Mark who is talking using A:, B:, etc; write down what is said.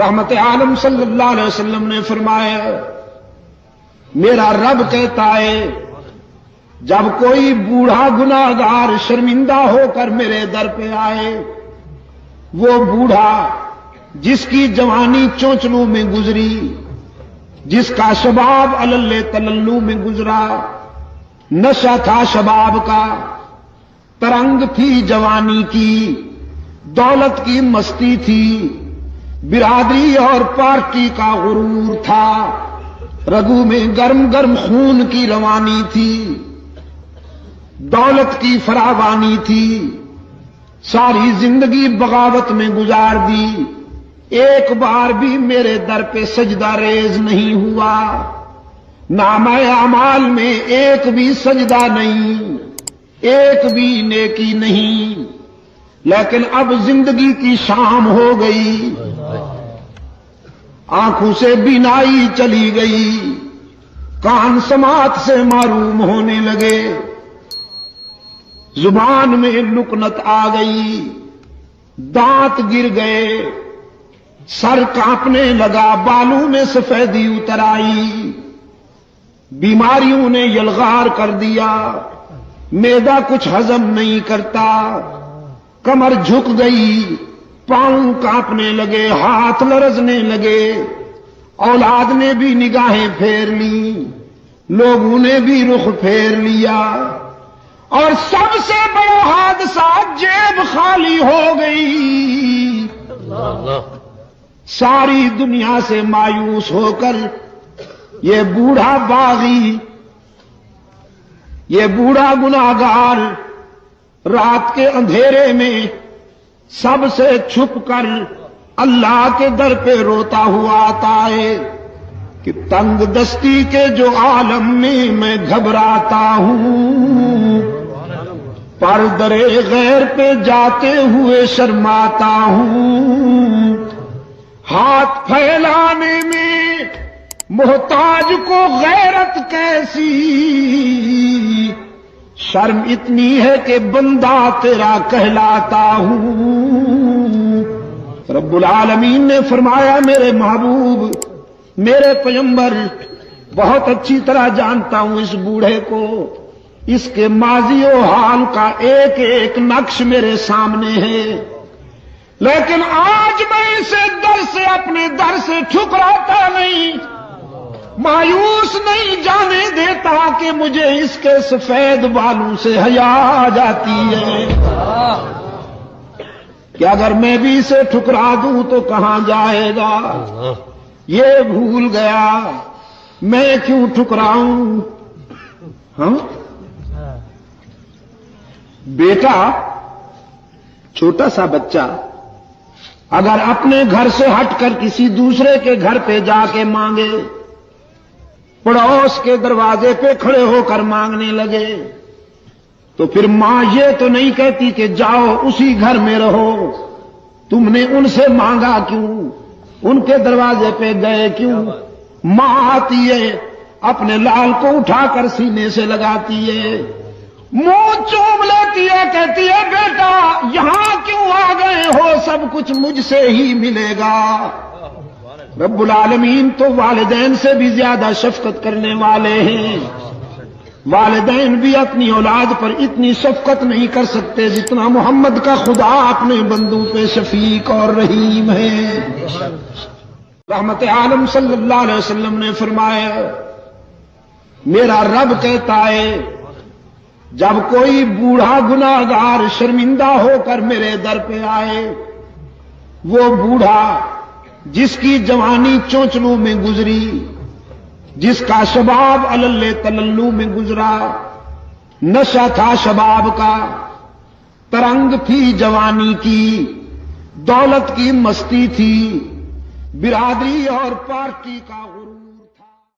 A: رحمت عالم صلی اللہ علیہ وسلم نے فرمایا، میرا رب کہتا ہے جب کوئی بوڑھا گناہگار شرمندہ ہو کر میرے در پہ آئے، وہ بوڑھا جس کی جوانی چونچلوں میں گزری، جس کا شباب علل تللو میں گزرا، نشہ تھا شباب کا، ترنگ تھی جوانی کی، دولت کی مستی تھی، برادری اور پارٹی کا غرور تھا، رگوں میں گرم گرم خون کی روانی تھی، دولت کی فراوانی تھی، ساری زندگی بغاوت میں گزار دی، ایک بار بھی میرے در پہ سجدہ ریز نہیں ہوا، نامہ اعمال میں ایک بھی سجدہ نہیں، ایک بھی نیکی نہیں، لیکن اب زندگی کی شام ہو گئی، آنکھوں سے بینائی چلی گئی، کان سماعت سے معروم ہونے لگے، زبان میں لکنت آ گئی، دانت گر گئے، سر کانپنے لگا، بالوں میں سفیدی اتر آئی، بیماریوں نے یلغار کر دیا، معدہ کچھ ہضم نہیں کرتا، کمر جھک گئی، پاؤں کانپنے لگے، ہاتھ لرزنے لگے، اولاد نے بھی نگاہیں پھیر لی، لوگوں نے بھی رخ پھیر لیا، اور سب سے بڑا حادثہ جیب خالی ہو گئی۔ ساری دنیا سے مایوس ہو کر یہ بوڑھا باغی، یہ بوڑھا گناہگار رات کے اندھیرے میں سب سے چھپ کر اللہ کے در پہ روتا ہوا آتا ہے کہ تنگ دستی کے جو عالم میں گھبراتا ہوں، پر درے غیر پہ جاتے ہوئے شرماتا ہوں، ہاتھ پھیلانے میں محتاج کو غیرت کیسی، شرم اتنی ہے کہ بندہ تیرا کہلاتا ہوں۔ رب العالمین نے فرمایا میرے محبوب، میرے پیغمبر، بہت اچھی طرح جانتا ہوں اس بوڑھے کو، اس کے ماضی و حال کا ایک ایک نقش میرے سامنے ہے، لیکن آج میں اسے در سے اپنے در سے ٹھکراتا نہیں، مایوس نہیں جانے دیتا کہ مجھے اس کے سفید بالوں سے حیا آ جاتی ہے کہ اگر میں بھی اسے ٹھکرا دوں تو کہاں جائے گا، یہ بھول گیا میں کیوں ٹھکراؤں۔ ہاں بیٹا، چھوٹا سا بچہ اگر اپنے گھر سے ہٹ کر کسی دوسرے کے گھر پہ جا کے مانگے، پڑوس کے دروازے پہ کھڑے ہو کر مانگنے لگے، تو پھر ماں یہ تو نہیں کہتی کہ جاؤ اسی گھر میں رہو، تم نے ان سے مانگا کیوں، ان کے دروازے پہ گئے کیوں؟ ماں آتی ہے، اپنے لال کو اٹھا کر سینے سے لگاتی ہے، منہ چوم لیتی ہے، کہتی ہے بیٹا یہاں کیوں آ گئے ہو، سب کچھ مجھ سے ہی ملے گا۔ رب العالمین تو والدین سے بھی زیادہ شفقت کرنے والے ہیں، والدین بھی اپنی اولاد پر اتنی شفقت نہیں کر سکتے جتنا محمد کا خدا اپنے بندوں پہ شفیق اور رحیم ہے۔ رحمت عالم صلی اللہ علیہ وسلم نے فرمایا، میرا رب کہتا ہے جب کوئی بوڑھا گناہگار شرمندہ ہو کر میرے در پہ آئے، وہ بوڑھا جس کی جوانی چونچلوں میں گزری، جس کا شباب علل تللو میں گزرا، نشہ تھا شباب کا، ترنگ تھی جوانی کی، دولت کی مستی تھی، برادری اور پارٹی کا غرور